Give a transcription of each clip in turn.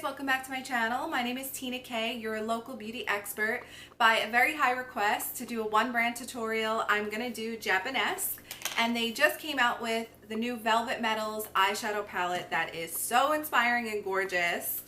guys, welcome back to my channel. My name is Tina K, your local beauty expert. By a very high request to do a one brand tutorial, I'm gonna do Japonesque, and they just came out with the new Velvet Metals eyeshadow palette that is so inspiring and gorgeous.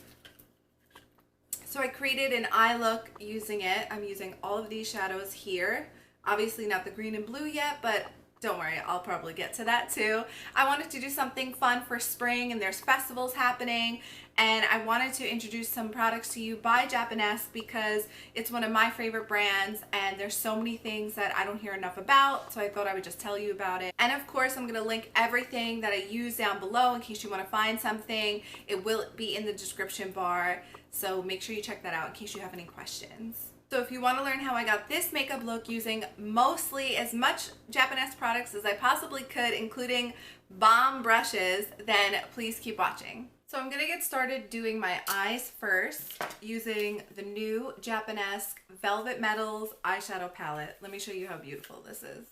So I created an eye look using it. I'm using all of these shadows here. Obviously not the green and blue yet, but don't worry, I'll probably get to that too. I wanted to do something fun for spring, and there's festivals happening, and I wanted to introduce some products to you by Japonesque because it's one of my favorite brands, and there's so many things that I don't hear enough about, so I thought I would just tell you about it. And of course, I'm going to link everything that I use down below in case you want to find something. It will be in the description bar, so make sure you check that out in case you have any questions. So if you want to learn how I got this makeup look using mostly as much Japonesque products as I possibly could, including bomb brushes, then please keep watching. So I'm going to get started doing my eyes first using the new Japonesque Velvet Metals eyeshadow palette. Let me show you how beautiful this is.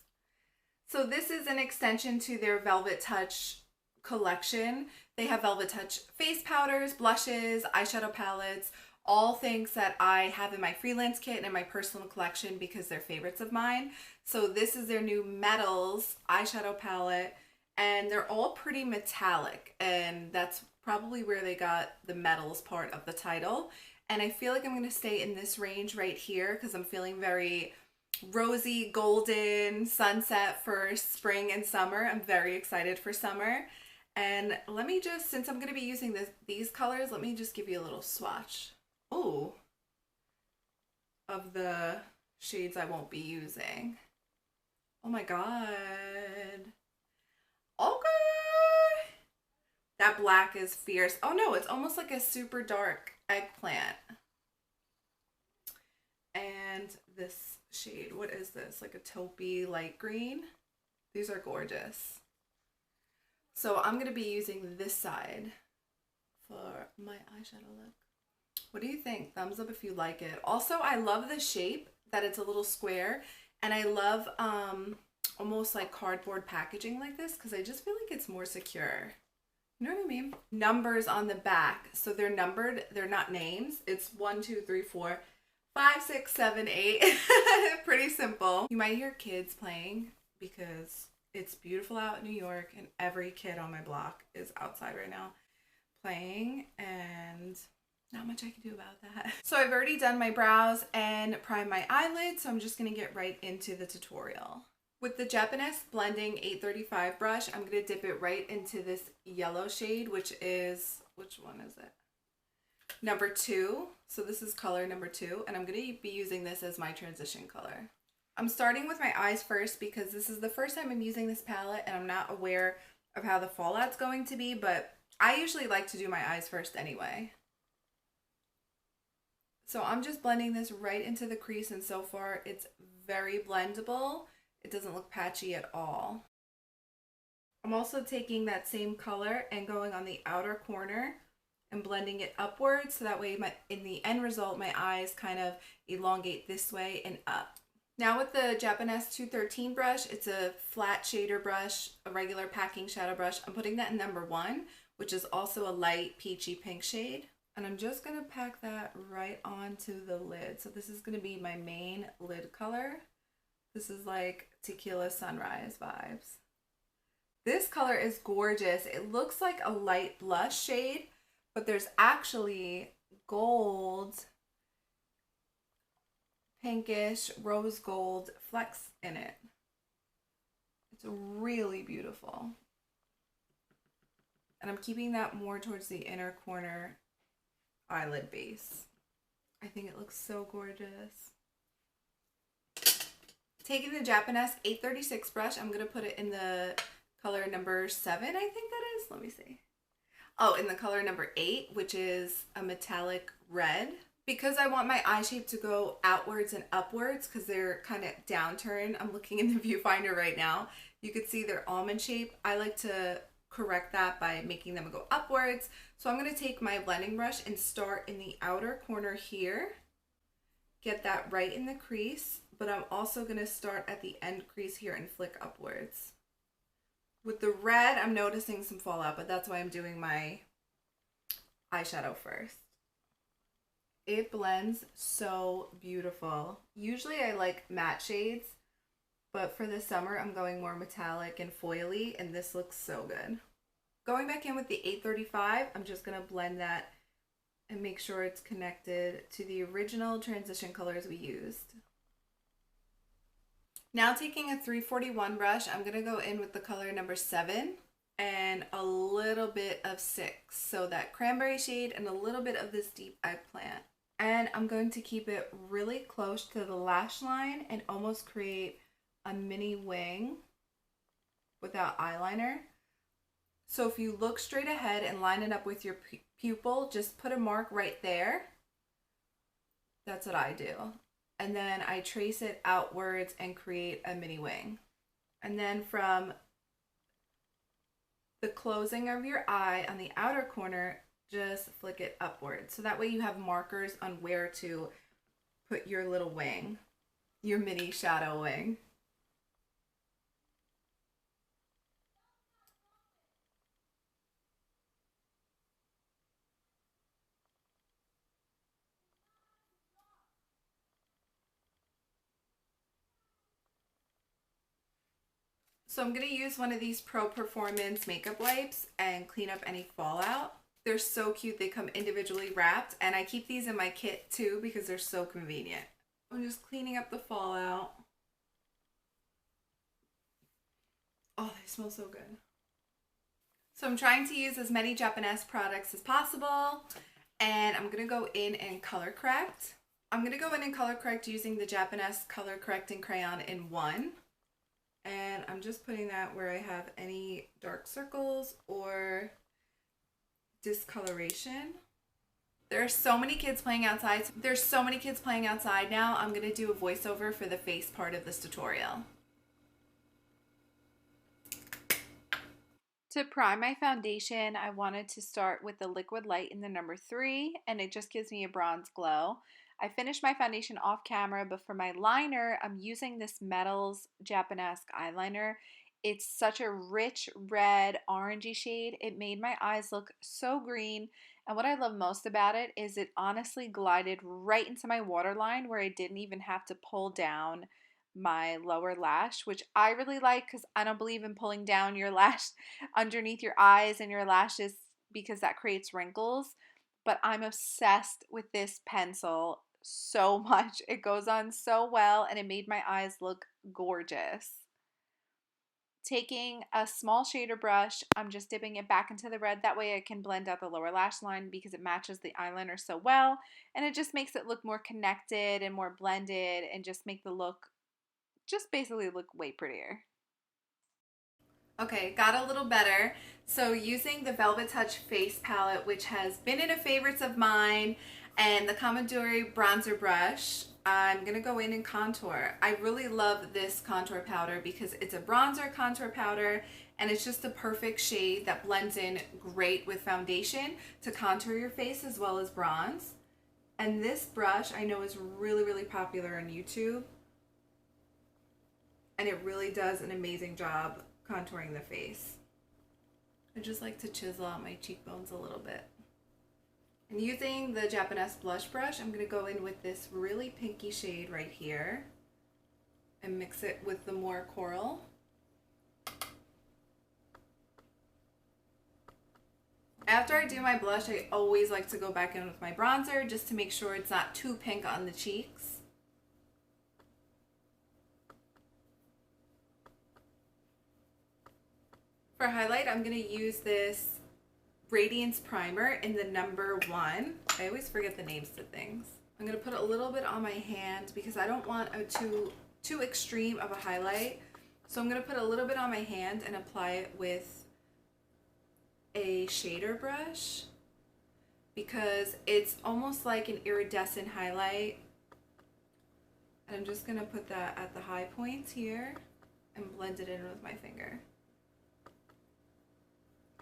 So this is an extension to their Velvet Touch collection. They have Velvet Touch face powders, blushes, eyeshadow palettes, all things that I have in my freelance kit and in my personal collection because they're favorites of mine. So this is their new Metals eyeshadow palette, and they're all pretty metallic, and that's probably where they got the metals part of the title. And I feel like I'm going to stay in this range right here because I'm feeling very rosy, golden, sunset for spring and summer. I'm very excited for summer. And let me just, since I'm going to be using these colors, let me just give you a little swatch. Oh, of the shades I won't be using. Oh my god. Okay. That black is fierce. Oh no, it's almost like a super dark eggplant. And this shade, what is this? Like a taupey light green. These are gorgeous. So I'm going to be using this side for my eyeshadow look. What do you think? Thumbs up if you like it. Also, I love the shape, that it's a little square, and I love almost like cardboard packaging like this because I just feel like it's more secure. You know what I mean? Numbers on the back. So they're numbered. They're not names. It's 1, 2, 3, 4, 5, 6, 7, 8. Pretty simple. You might hear kids playing because it's beautiful out in New York, and every kid on my block is outside right now playing, and not much I can do about that. So I've already done my brows and primed my eyelids, so I'm just going to get right into the tutorial. With the Japonesque Blending 835 brush, I'm going to dip it right into this yellow shade, which is, which one is it? Number 2. So this is color number 2, and I'm going to be using this as my transition color. I'm starting with my eyes first because this is the first time I'm using this palette, and I'm not aware of how the fallout's going to be, but I usually like to do my eyes first anyway. So I'm just blending this right into the crease, and so far it's very blendable. It doesn't look patchy at all. I'm also taking that same color and going on the outer corner and blending it upwards, so that way in the end result my eyes kind of elongate this way and up. Now with the Japonesque 213 brush, it's a flat shader brush, a regular packing shadow brush. I'm putting that in number 1, which is also a light peachy pink shade. And I'm just going to pack that right onto the lid. So this is going to be my main lid color. This is like Tequila Sunrise vibes. This color is gorgeous. It looks like a light blush shade, but there's actually gold, pinkish, rose gold flecks in it. It's really beautiful. And I'm keeping that more towards the inner corner eyelid base. I think it looks so gorgeous. Taking the Japonesque 836 brush, I'm going to put it in the color number 7, I think that is. Let me see. Oh, in the color number 8, which is a metallic red. Because I want my eye shape to go outwards and upwards because they're kind of downturned. I'm looking in the viewfinder right now. You could see they're almond shape. I like to correct that by making them go upwards. So I'm going to take my blending brush and start in the outer corner here. Get that right in the crease, but I'm also going to start at the end crease here and flick upwards. With the red, I'm noticing some fallout, but that's why I'm doing my eyeshadow first. It blends so beautiful. Usually I like matte shades, but for the summer I'm going more metallic and foily, and this looks so good. Going back in with the 835, I'm just going to blend that and make sure it's connected to the original transition colors we used. Now taking a 341 brush, I'm going to go in with the color number 7 and a little bit of 6. So that cranberry shade and a little bit of this deep eggplant. And I'm going to keep it really close to the lash line and almost create a mini wing without eyeliner. So if you look straight ahead and line it up with your pupil, just put a mark right there. That's what I do. And then I trace it outwards and create a mini wing. And then from the closing of your eye on the outer corner, just flick it upwards. So that way you have markers on where to put your little wing, your mini shadow wing. So I'm going to use one of these Pro Performance makeup wipes and clean up any fallout. They're so cute. They come individually wrapped, and I keep these in my kit too because they're so convenient. I'm just cleaning up the fallout. Oh, they smell so good. So I'm trying to use as many Japonesque products as possible, and I'm going to go in and color correct. I'm going to go in and color correct using the Japonesque Color Correcting Crayon in 1. And I'm just putting that where I have any dark circles or discoloration. There are so many kids playing outside. There's so many kids playing outside now. I'm going to do a voiceover for the face part of this tutorial. To prime my foundation, I wanted to start with the Liquid Light in the number 3, and it just gives me a bronze glow. I finished my foundation off camera, but for my liner, I'm using this Metals Japonesque eyeliner. It's such a rich red orangey shade. It made my eyes look so green, and what I love most about it is it honestly glided right into my waterline where I didn't even have to pull down my lower lash, which I really like because I don't believe in pulling down your lash underneath your eyes and your lashes because that creates wrinkles. But I'm obsessed with this pencil so much. It goes on so well, and it made my eyes look gorgeous. Taking a small shader brush, I'm just dipping it back into the red. That way I can blend out the lower lash line because it matches the eyeliner so well, and it just makes it look more connected and more blended and just make the look, just basically look way prettier. Okay, got a little better. So using the Velvet Touch face palette, which has been in a favorites of mine, and the Kamudori bronzer brush, I'm gonna go in and contour. I really love this contour powder because it's a bronzer contour powder, and it's just the perfect shade that blends in great with foundation to contour your face as well as bronze. And this brush I know is really, really popular on YouTube, and it really does an amazing job contouring the face. I just like to chisel out my cheekbones a little bit. And using the Japonesque blush brush, I'm going to go in with this really pinky shade right here and mix it with the more coral. After I do my blush, I always like to go back in with my bronzer just to make sure it's not too pink on the cheeks. For highlight, I'm going to use this Radiance Primer in the number 1. I always forget the names to things. I'm going to put a little bit on my hand because I don't want a too extreme of a highlight. So I'm going to put a little bit on my hand and apply it with a shader brush because it's almost like an iridescent highlight. And I'm just going to put that at the high points here and blend it in with my finger.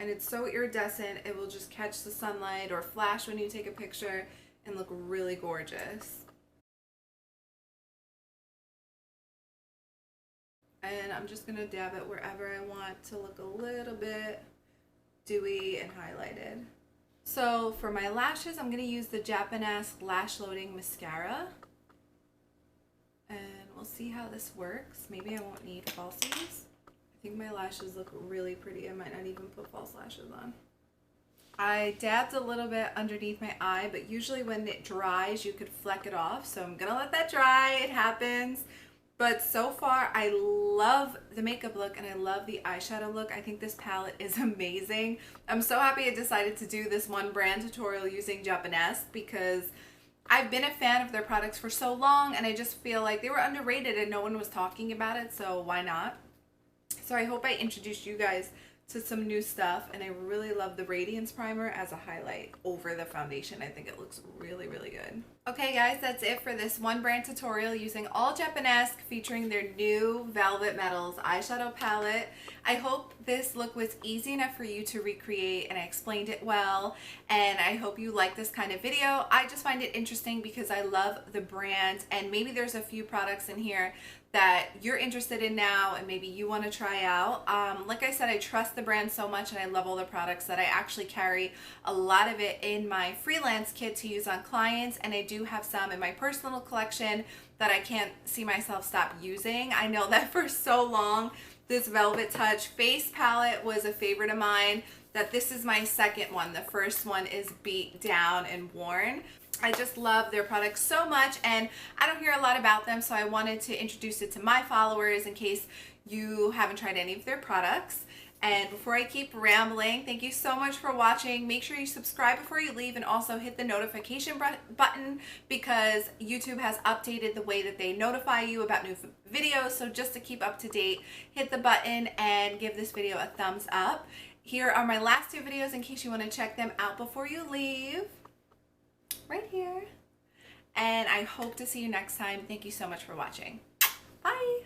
And it's so iridescent, it will just catch the sunlight or flash when you take a picture and look really gorgeous. And I'm just gonna dab it wherever I want to look a little bit dewy and highlighted. So for my lashes, I'm going to use the Japonesque Lash Loading Mascara. And we'll see how this works. Maybe I won't need falsies. I think my lashes look really pretty. I might not even put false lashes on. I dabbed a little bit underneath my eye, but usually when it dries, you could fleck it off. So I'm going to let that dry. It happens. But so far, I love the makeup look and I love the eyeshadow look. I think this palette is amazing. I'm so happy I decided to do this one brand tutorial using Japonesque because I've been a fan of their products for so long and I just feel like they were underrated and no one was talking about it, so why not? So I hope I introduced you guys to some new stuff, and I really love the Radiance Primer as a highlight over the foundation. I think it looks really, really good. Okay guys, that's it for this one brand tutorial using all Japonesque, featuring their new Velvet Metals eyeshadow palette. I hope this look was easy enough for you to recreate and I explained it well, and I hope you like this kind of video. I just find it interesting because I love the brand, and maybe there's a few products in here that you're interested in now and maybe you want to try out. Like I said, I trust the brand so much and I love all the products that I actually carry a lot of it in my freelance kit to use on clients, and I do have some in my personal collection that I can't see myself stop using. I know that for so long this Velvet Touch face palette was a favorite of mine, that this is my second one. The first one is beat down and worn. I just love their products so much, and I don't hear a lot about them, so I wanted to introduce it to my followers in case you haven't tried any of their products. And before I keep rambling, thank you so much for watching. Make sure you subscribe before you leave and also hit the notification button because YouTube has updated the way that they notify you about new videos. So just to keep up to date, hit the button and give this video a thumbs up. Here are my last two videos in case you want to check them out before you leave. Right here. And I hope to see you next time. Thank you so much for watching. Bye.